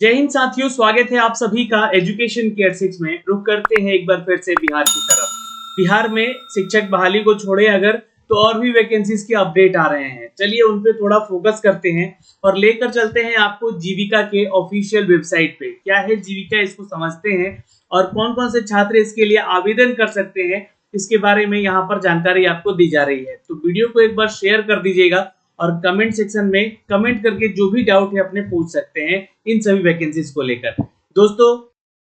जय हिंद साथियों, स्वागत है आप सभी का एजुकेशन केयर 6 में। रुक करते हैं एक बार फिर से बिहार की तरफ। बिहार में शिक्षक बहाली को छोड़े अगर तो और भी वैकेंसीज के अपडेट आ रहे हैं। चलिए उन पे थोड़ा फोकस करते हैं और लेकर चलते हैं आपको जीविका के ऑफिशियल वेबसाइट पे। क्या है जीविका, इसको समझते हैं और कौन कौन से छात्र इसके लिए आवेदन कर सकते हैं, इसके बारे में यहाँ पर जानकारी आपको दी जा रही है। तो वीडियो को एक बार शेयर कर दीजिएगा और कमेंट सेक्शन में कमेंट करके जो भी डाउट है अपने पूछ सकते हैं इन सभी वैकेंसीज को लेकर। दोस्तों,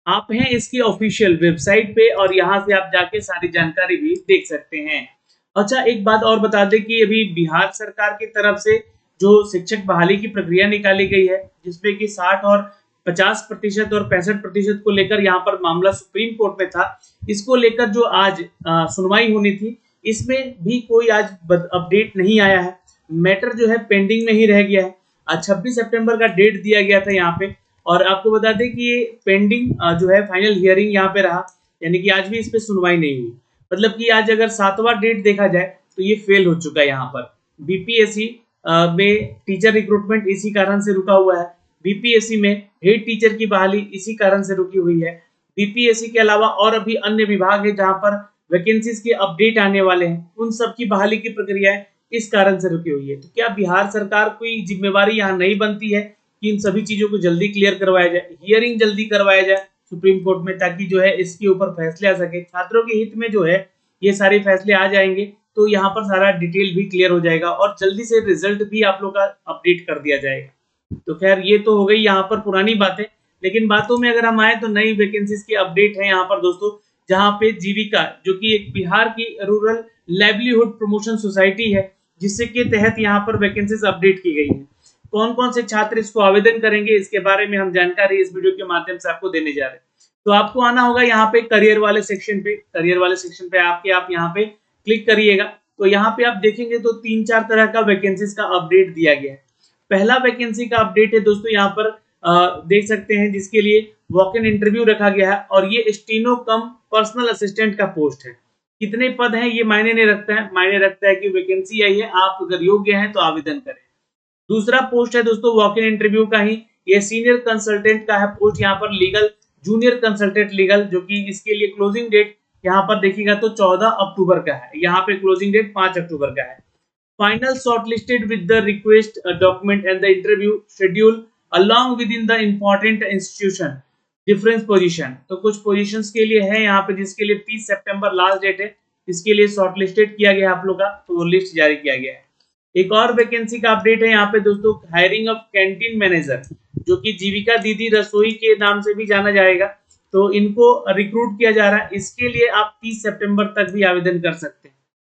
आप हैं इसकी ऑफिशियल वेबसाइट पे और यहाँ से आप जाके सारी जानकारी भी देख सकते हैं। अच्छा, एक बात और बता दें कि अभी बिहार सरकार की तरफ से जो शिक्षक बहाली की प्रक्रिया निकाली गई है, जिसमें कि 60 और 50% और 65% को लेकर यहाँ पर मामला सुप्रीम कोर्ट में था, इसको लेकर जो आज सुनवाई होनी थी, इसमें भी कोई आज अपडेट नहीं आया है। मैटर जो है पेंडिंग में ही रह गया है। 26 सितंबर का डेट दिया गया था यहाँ पे, और आपको बता दें कि ये पेंडिंग जो है फाइनल हियरिंग यहाँ पे रहा, यानी कि आज भी इस पे सुनवाई नहीं हुई। मतलब कि आज अगर 7वां डेट देखा जाए तो ये फेल हो चुका है। यहाँ पर बीपीएससी में टीचर रिक्रूटमेंट इसी कारण से रुका हुआ है। बीपीएससी में हेड टीचर की बहाली इसी कारण से रुकी हुई है। बीपीएससी के अलावा और अभी अन्य विभाग है जहां पर वैकेंसीज के अपडेट आने वाले हैं, उन सब की बहाली की प्रक्रिया इस कारण से रुकी हुई है। तो क्या बिहार सरकार कोई जिम्मेवारी यहाँ नहीं बनती है कि इन सभी चीजों को जल्दी क्लियर करवाया जाए, हियरिंग जल्दी करवाया जाए सुप्रीम कोर्ट में, ताकि जो है इसके ऊपर फैसले आ सके। छात्रों के हित में जो है ये सारे फैसले आ जाएंगे तो यहाँ पर सारा डिटेल भी क्लियर हो जाएगा और जल्दी से रिजल्ट भी आप लोग का अपडेट कर दिया जाएगा। तो खैर ये तो हो गई यहाँ पर पुरानी बातें, लेकिन बातों में अगर हम आए तो नई वैकेंसीज के अपडेट है यहाँ पर दोस्तों। जहाँ पे जीविका, जो कि एक बिहार की रूरल लाइवलीहुड प्रमोशन सोसाइटी है, जिससे के तहत यहाँ पर वैकेंसीज अपडेट की गई है। कौन कौन से छात्र इसको आवेदन करेंगे, इसके बारे में हम जानकारी इस वीडियो के माध्यम से आपको देने जा रहे हैं। तो आपको आना होगा यहाँ पे करियर वाले सेक्शन पे। करियर वाले सेक्शन पे आप यहाँ पे क्लिक करिएगा तो यहाँ पे आप देखेंगे तो 3-4 तरह का वैकेंसीज का अपडेट दिया गया है। पहला वैकेंसी का अपडेट है दोस्तों, यहाँ पर देख सकते हैं, जिसके लिए वॉक इन इंटरव्यू रखा गया है और ये स्टेनो कम पर्सनल असिस्टेंट का पोस्ट है। कितने पद हैं ये मायने नहीं रखता है, मायने रखता है कि वैकेंसी आई है, आप अगर योग्य हैं तो आवेदन करें। दूसरा पोस्ट है दोस्तों वॉक इन इंटरव्यू का ही, ये सीनियर कंसल्टेंट का है पोस्ट, यहाँ पर लीगल जूनियर कंसल्टेंट लीगल, जो कि इसके लिए क्लोजिंग डेट यहाँ पर देखिएगा तो 14 अक्टूबर का है। यहाँ पे क्लोजिंग डेट 5 अक्टूबर का है। Final shortlisted with the request document and the interview schedule along with in the important institution difference position. तो कुछ पोजीशंस के लिए है यहाँ पे, जिसके लिए 30 सितंबर लास्ट डेट है, इसके लिए शॉर्टलिस्टेड किया गया आप लोग का, तो वो लिस्ट जारी किया गया है। एक और वैकेंसी का अपडेट है यहाँ पे दोस्तों, हायरिंग ऑफ कैंटीन मैनेजर, जो कि जीविका दीदी रसोई के नाम से भी जाना जाएगा, तो इनको रिक्रूट किया जा रहा है। इसके लिए आप 30 सितंबर तक भी आवेदन कर सकते हैं।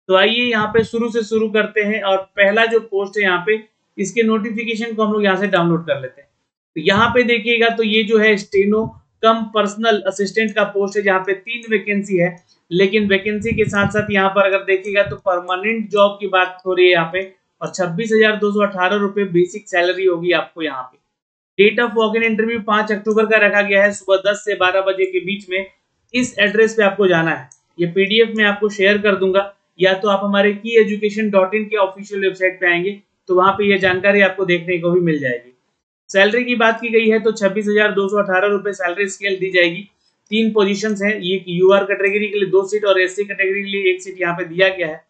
तो आइए यहाँ पे शुरू से शुरू करते हैं और पहला जो पोस्ट है यहाँ पे, इसके नोटिफिकेशन को हम लोग यहाँ से डाउनलोड कर लेते हैं। तो यहाँ पे देखिएगा तो ये जो है स्टेनो कम पर्सनल असिस्टेंट का पोस्ट है, जहाँ पे 3 वैकेंसी है। लेकिन वैकेंसी के साथ साथ यहाँ पर अगर देखिएगा तो परमानेंट जॉब की बात हो रही है यहाँ पे, और 26,218 रुपए बेसिक सैलरी होगी आपको यहाँ पे। Date of walk in interview 5 अक्टूबर का रखा गया है, सुबह 10 से 12 बजे के बीच में। इस एड्रेस पे आपको जाना है। ये पीडीएफ में आपको शेयर कर दूंगा, या तो आप हमारे kieducation.in के ऑफिशियल वेबसाइट पे आएंगे तो वहां पे ये जानकारी आपको देखने को भी मिल जाएगी। सैलरी की बात की गई है तो 26,218 रुपए सैलरी स्केल दी जाएगी। 3 पोजीशंस हैं, ये यूआर कैटेगरी के लिए 2 सीट और एससी कैटेगरी के लिए 1 सीट यहाँ पे दिया गया है।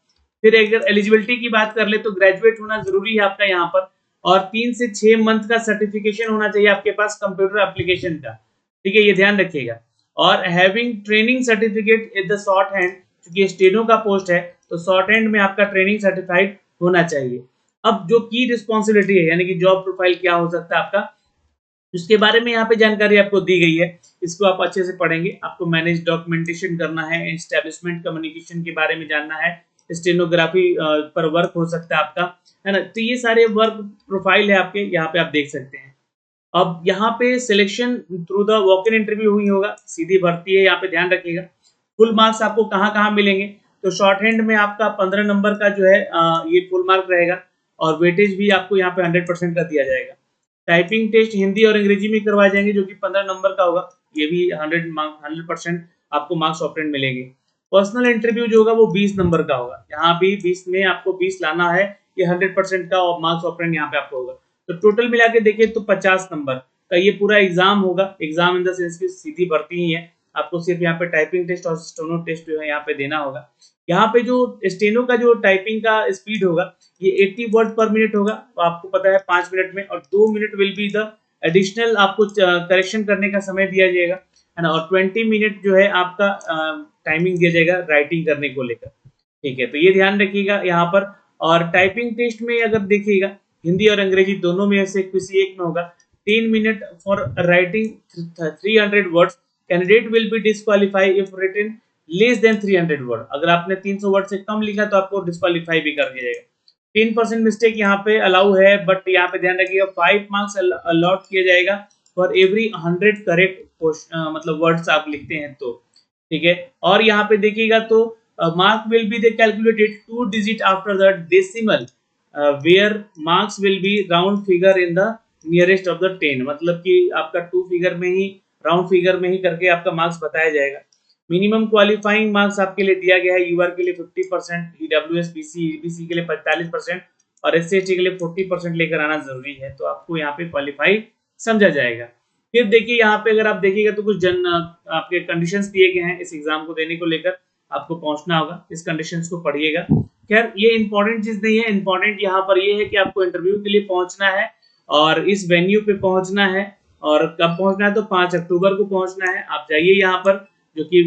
फिर अगर एलिजिबिलिटी की बात कर ले तो ग्रेजुएट होना जरूरी है आपका यहाँ पर, और 3 से 6 मंथ का सर्टिफिकेशन होना चाहिए आपके पास कंप्यूटर एप्लीकेशन का। ठीक है, ये ध्यान रखिएगा। और having training certificate in the short hand, क्योंकि स्टेनो का पोस्ट है तो शॉर्ट हैंड में आपका ट्रेनिंग सर्टिफाइड होना चाहिए। अब जो की रिस्पॉन्सिबिलिटी है, यानी कि जॉब प्रोफाइल क्या हो सकता है आपका, इसके बारे में यहाँ पे जानकारी आपको दी गई है। इसको आप अच्छे से पढ़ेंगे। आपको मैनेज डॉक्यूमेंटेशन करना है, एस्टेब्लिशमेंट कम्युनिकेशन के बारे में जानना है, स्टेनोग्राफी पर वर्क हो सकता है आपका, है ना। तो ये सारे वर्क प्रोफाइल है आपके, यहाँ पे आप देख सकते हैं। अब यहाँ पे selection through the walk in interview हुई होगा, सीधी भर्ती है, यहाँ पे ध्यान रखिएगा। फुल मार्क्स आपको कहाँ मिलेंगे, तो शॉर्ट हैंड में आपका 15 नंबर का जो है ये फुल मार्क रहेगा, और वेटेज भी आपको यहाँ पे 100% का दिया जाएगा। टाइपिंग टेस्ट हिंदी और अंग्रेजी में करवाए जाएंगे, जो कि 15 नंबर का होगा, ये भी 100% आपको मार्क्स ऑप्टेंड मिलेंगे। पर्सनल इंटरव्यू जो होगा वो 20 नंबर का होगा, यहाँ भी 20 में आपको 20 लाना है, ये 100% का मार्क्स ऑप्टेंड यहाँ पे आपको होगा। तो टोटल मिला के देखिए तो 50 नंबर का ये पूरा एग्जाम होगा। एग्जाम इन द सेंस की सीधी भर्ती ही है, आपको सिर्फ यहाँ पे टाइपिंग टेस्ट और स्टेनो टेस्ट जो है यहाँ पे देना होगा। यहाँ पे जो स्टेनो का जो टाइपिंग का स्पीड होगा ये 80 वर्ड पर मिनट होगा, तो आपको पता है 5 मिनट में, और 2 minute will be the additional आपको करेक्शन करने का समय दिया जाएगा, है ना, और 20 मिनट जो है आपका टाइमिंग दिया जाएगा राइटिंग करने को लेकर। ठीक है, तो ये ध्यान रखिएगा यहाँ पर। और टाइपिंग टेस्ट में अगर देखिएगा हिंदी और अंग्रेजी दोनों में से किसी एक में होगा। 10 minute for writing 300 words, candidate will be disqualify if written less than 300 word. अगर आपने 300 वर्ड से कम लिखा तो आपको डिस्क्वालीफाई भी कर दिया जाएगा। 10% मिस्टेक यहाँ पे अलाउ है, बट यहाँ पे ध्यान रखिएगा 5 मार्क्स अलॉट किया जाएगा फॉर एवरी 100 करेक्ट मतलब वर्ड्स आप लिखते हैं तो। ठीक है, और यहाँ पे देखिएगा तो mark will be calculated 2 digit after the decimal where marks will be round figure in the nearest of the 10, मतलब कि आपका 2 फिगर में ही, राउंड फिगर में ही करके आपका मार्क्स बताया जाएगा। मिनिमम क्वालिफाइंग मार्क्स आपके लिए दिया गया है, यूआर के लिए 50%, ईडब्ल्यूएस बीसी ईबीसी के लिए 45% और एससी के लिए 40% लेकर आना जरूरी है, तो आपको यहाँ पे क्वालिफाई समझा जाएगा। फिर देखिए यहाँ पे अगर आप देखिएगा तो कुछ आपके कंडीशंस दिए गए हैं इस एग्जाम को देने को लेकर, आपको पहुंचना होगा, इस कंडीशंस को पढ़िएगा। खैर ये इंपॉर्टेंट चीज नहीं है, इंपॉर्टेंट यहाँ पर ये है कि आपको इंटरव्यू के लिए पहुंचना है और इस वेन्यू पे पहुंचना है, और कब पहुंचना है तो 5 अक्टूबर को पहुंचना है। आप जाइए यहाँ पर, जो कि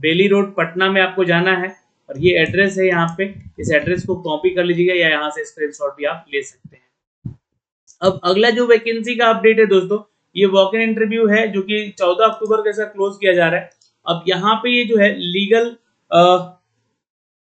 बेली रोड पटना में आपको जाना है, और ये एड्रेस है यहाँ पे, इस एड्रेस को कॉपी कर लीजिएगा या यहाँ से स्क्रीनशॉट भी आप ले सकते हैं। अब अगला जो वैकेंसी का अपडेट है दोस्तों, ये वॉक इन इंटरव्यू है जो कि 14 अक्टूबर के साथ क्लोज किया जा रहा है। अब यहाँ पे ये जो है लीगल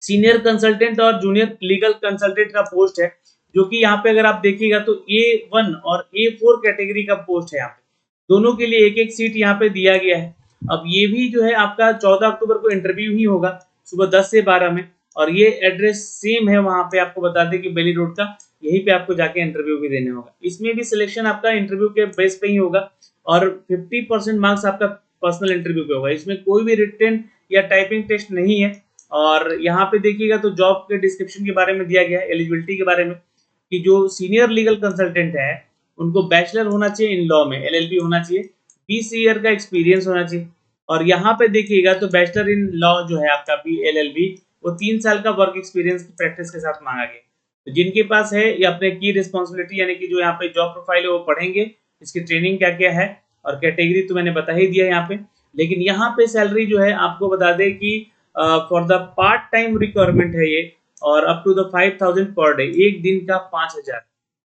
सीनियर कंसल्टेंट और जूनियर लीगल कंसल्टेंट का पोस्ट है, जो कि यहाँ पे अगर आप देखिएगा तो A1 और A4 कैटेगरी का पोस्ट है। यहाँ पे दोनों के लिए एक एक सीट यहाँ पे दिया गया है। अब ये भी जो है आपका 14 अक्टूबर को इंटरव्यू ही होगा सुबह 10 से 12 में, और ये एड्रेस सेम है वहां पे, आपको बता दें कि बेली रोड का, यहीं पे आपको जाके इंटरव्यू भी देना होगा। इसमें भी सिलेक्शन आपका इंटरव्यू के बेस पे ही होगा, और 50% मार्क्स आपका पर्सनल इंटरव्यू पे होगा। इसमें कोई भी रिटन या टाइपिंग टेस्ट नहीं है। और यहाँ पे देखिएगा तो जॉब के डिस्क्रिप्शन के बारे में दिया गया है, एलिजिबिलिटी के बारे में, कि जो सीनियर लीगल कंसल्टेंट है उनको बैचलर होना चाहिए इन लॉ में, एलएलबी होना चाहिए, 20 ईयर का एक्सपीरियंस होना चाहिए। और यहाँ पे देखिएगा तो बैचलर इन लॉ जो है आपका BLLB, वो 3 साल का वर्क एक्सपीरियंस की प्रैक्टिस के साथ मांगा गया। तो जिनके पास है ये अपने की रिस्पॉन्सिबिलिटी यानी कि जो यहाँ पे जॉब प्रोफाइल है वो पढ़ेंगे, इसकी ट्रेनिंग क्या क्या है, और कैटेगरी तो मैंने बता ही दिया यहाँ पे। लेकिन यहाँ पे सैलरी जो है आपको बता दें कि for the part time requirement है ये, और up to the 5000 per day, एक दिन का 5000,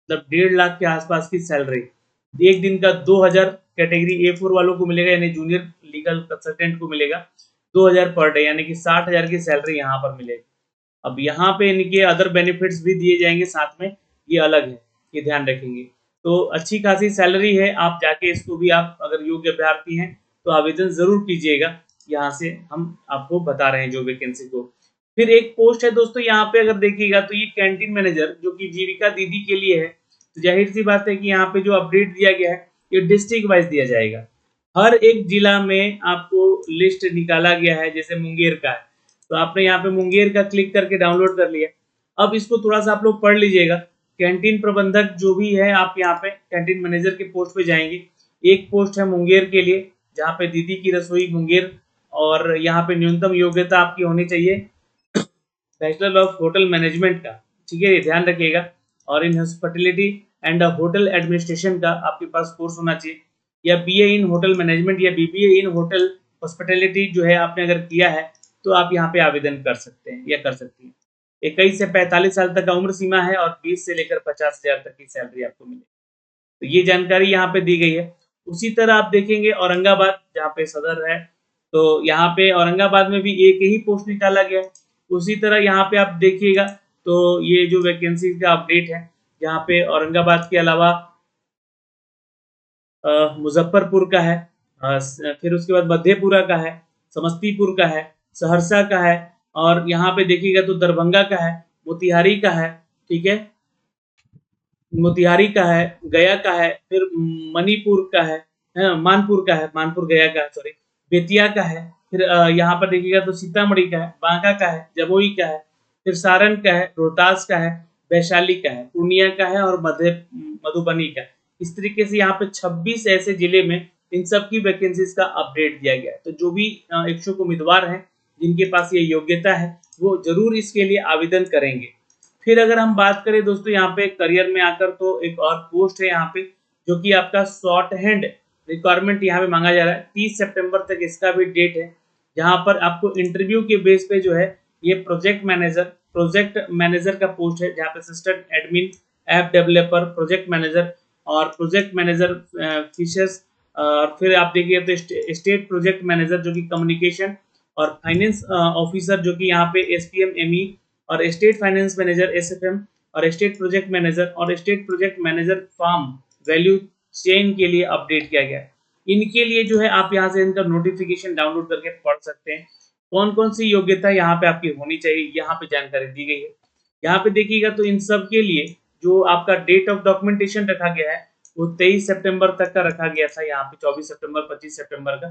मतलब 1.5 लाख के आसपास की सैलरी। एक दिन का 2000 कैटेगरी A4 वालों को मिलेगा, यानी जूनियर लीगल कंसल्टेंट को मिलेगा 2000 पर डे, यानी कि 60,000 की सैलरी यहाँ पर मिलेगी। अब यहाँ पे इनके अदर बेनिफिट्स भी दिए जाएंगे साथ में, ये अलग है, ये ध्यान रखेंगे। तो अच्छी खासी सैलरी है, आप जाके इसको भी, आप अगर योग्य अभ्यर्थी हैं तो आवेदन जरूर कीजिएगा। यहाँ से हम आपको बता रहे हैं जो वैकेंसी को। फिर एक पोस्ट है दोस्तों यहाँ पे अगर देखिएगा तो ये कैंटीन मैनेजर, जो कि जीविका दीदी के लिए है। तो जाहिर सी बात है कि यहाँ पे जो अपडेट दिया गया है ये डिस्ट्रिक्ट वाइज दिया जाएगा। हर एक जिला में आपको लिस्ट निकाला गया है, जैसे मुंगेर का है तो आपने यहाँ पे मुंगेर का क्लिक करके डाउनलोड कर लिया। अब इसको थोड़ा सा आप लोग पढ़ लीजिएगा। कैंटीन प्रबंधक जो भी है, आप यहाँ पे कैंटीन मैनेजर के पोस्ट पे जाएंगे। एक पोस्ट है मुंगेर के लिए, जहाँ पे दीदी की रसोई मुंगेर, और यहाँ पे न्यूनतम योग्यता आपकी होनी चाहिए बैचलर ऑफ होटल मैनेजमेंट का, ठीक है, ये ध्यान रखिएगा। और इन हॉस्पिटलिटी एंड होटल एडमिनिस्ट्रेशन का आपके पास कोर्स होना चाहिए, या BA इन होटल मैनेजमेंट या BBA इन होटल हॉस्पिटलिटी जो है आपने अगर किया है तो आप यहाँ पे आवेदन कर सकते हैं या कर सकती हैं। 21 से 45 साल तक का उम्र सीमा है, और 20 से लेकर 50,000 तक की सैलरी आपको मिलेगी। तो ये जानकारी यहाँ पे दी गई है। उसी तरह आप देखेंगे औरंगाबाद, जहाँ पे सदर है, तो यहाँ पे औरंगाबाद में भी एक ही पोस्ट निकाला गया है। उसी तरह यहाँ पे आप देखिएगा तो ये जो वैकेंसी का अपडेट है, यहाँ पे औरंगाबाद के अलावा मुजफ्फरपुर का है, फिर उसके बाद मधेपुरा का है, समस्तीपुर का है, सहरसा का है, और यहाँ पे देखिएगा तो दरभंगा का है, मोतिहारी का है, ठीक है, मोतिहारी का है, गया का है, फिर मणिपुर का है, मानपुर का है, मानपुर गया का है, सॉरी, बेतिया का है, फिर यहाँ पर देखिएगा तो सीतामढ़ी का है, बांका का है, जमुई का है, फिर सारण का है, रोहतास का है, वैशाली का है, पूर्णिया का है, और मधुबनी का है। इस तरीके से यहाँ पे 26 ऐसे जिले में इन सब की वैकेंसीज का अपडेट दिया गया है। तो जो भी इच्छुक उम्मीदवार हैं जिनके पास ये योग्यता है वो जरूर इसके लिए आवेदन करेंगे। फिर अगर हम बात करें दोस्तों यहाँ पे करियर में आकर, तो एक और पोस्ट है यहाँ पे जो कि आपका शॉर्ट हैंड रिक्वायरमेंट यहाँ पे मांगा जा रहा है। 30 सितंबर तक इसका भी डेट है, जहां पर आपको इंटरव्यू के बेस पे जो है ये प्रोजेक्ट मैनेजर का पोस्ट है, जहाँ पे assistant admin, app developer, project manager और प्रोजेक्ट मैनेजर फीचर्स। और फिर आप देखिए तो स्टेट प्रोजेक्ट मैनेजर जो कि कम्युनिकेशन, और फाइनेंस ऑफिसर जो कि यहाँ पे एसपीएम एमई, और स्टेट फाइनेंस मैनेजर एसएफएम, और स्टेट प्रोजेक्ट मैनेजर और state project manager farm value chain के लिए अपडेट किया गया है। इनके लिए जो है आप यहाँ से इनका नोटिफिकेशन डाउनलोड करके पढ़ सकते हैं। कौन कौन सी योग्यता यहाँ पे आपकी होनी चाहिए, यहाँ पे जानकारी दी गई है। यहाँ पे देखिएगा तो इन सब के लिए जो आपका डेट ऑफ डॉक्यूमेंटेशन रखा गया है वो 23 सितंबर तक का रखा गया था, यहाँ पे 24 सितंबर 25 सितंबर का।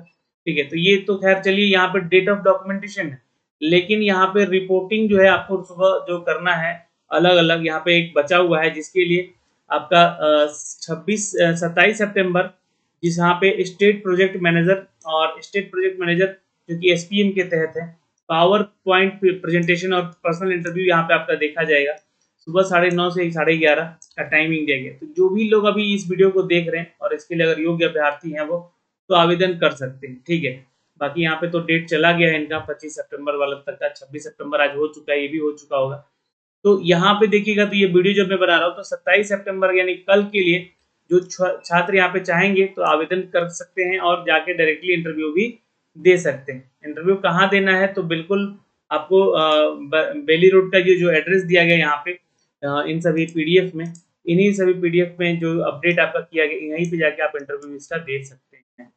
ठीक है, तो ये तो खैर चलिए यहाँ पे डेट ऑफ डॉक्यूमेंटेशन है, लेकिन यहाँ पे रिपोर्टिंग जो है आपको सुबह जो करना है अलग अलग, यहाँ पे एक बचा हुआ है जिसके लिए आपका 27 सितंबर, जिस यहाँ पे स्टेट प्रोजेक्ट मैनेजर और स्टेट प्रोजेक्ट मैनेजर जो कि एसपीएम के तहत है, पावर पॉइंट प्रेजेंटेशन और पर्सनल इंटरव्यू यहाँ पे आपका देखा जाएगा। सुबह 9:30 से 11:30 का टाइमिंग दिया गया। तो जो भी लोग अभी इस वीडियो को देख रहे हैं और इसके लिए अगर योग्य अभ्यर्थी हैं वो तो आवेदन कर सकते हैं। ठीक है, बाकी यहाँ पे तो डेट चला गया है इनका 25 सितंबर वाला तक का। 26 सितंबर आज हो चुका है, ये भी हो चुका होगा। तो यहाँ पे देखिएगा तो ये वीडियो जब मैं बना रहा हूँ तो 27 सितंबर यानी कल के लिए जो छात्र यहाँ पे चाहेंगे तो आवेदन कर सकते हैं और जाके डायरेक्टली इंटरव्यू भी दे सकते हैं। इंटरव्यू कहाँ देना है तो बिल्कुल आपको बेली रोड का जो एड्रेस दिया गया यहाँ पे इन सभी पीडीएफ में, इन्हीं सभी पीडीएफ में जो अपडेट आपका किया गया यहीं पे जाके आप इंटरव्यू इसका दे सकते हैं।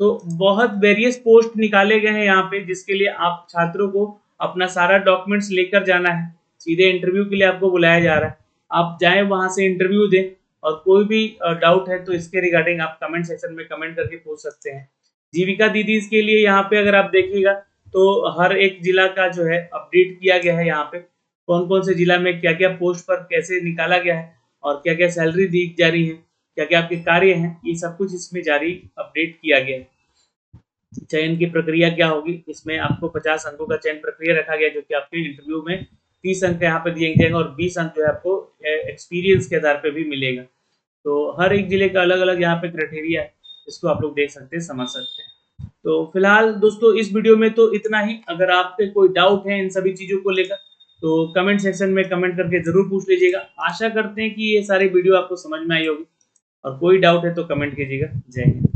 तो बहुत वेरियस पोस्ट निकाले गए हैं यहाँ पे, जिसके लिए आप छात्रों को अपना सारा डॉक्यूमेंट्स लेकर जाना है। सीधे इंटरव्यू के लिए आपको बुलाया जा रहा है, आप जाए वहां से इंटरव्यू दें। और कोई भी डाउट है तो इसके रिगार्डिंग आप कमेंट सेक्शन में कमेंट करके पूछ सकते हैं। जीविका दीदी के लिए यहाँ पे अगर आप देखिएगा तो हर एक जिला का जो है अपडेट किया गया है। यहाँ पे कौन कौन से जिला में क्या क्या पोस्ट पर कैसे निकाला गया है और क्या क्या सैलरी दी जा रही है, क्या क्या आपके कार्य हैं, ये सब कुछ इसमें जारी अपडेट किया गया है। चयन की प्रक्रिया क्या होगी, इसमें आपको 50 अंकों का चयन प्रक्रिया रखा गया जो कि आपके इंटरव्यू में 30 अंक यहाँ पे दिए जाएंगे और 20 अंक जो है आपको एक्सपीरियंस के आधार पे भी मिलेगा। तो हर एक जिले का अलग अलग यहाँ पे क्राइटेरिया है, इसको आप लोग देख सकते हैं, समझ सकते हैं। तो फिलहाल दोस्तों इस वीडियो में तो इतना ही। अगर आपके कोई डाउट है इन सभी चीजों को लेकर तो कमेंट सेक्शन में कमेंट करके जरूर पूछ लीजिएगा। आशा करते हैं कि ये सारी वीडियो आपको समझ में आई होगी, और कोई डाउट है तो कमेंट कीजिएगा। जय हिंद।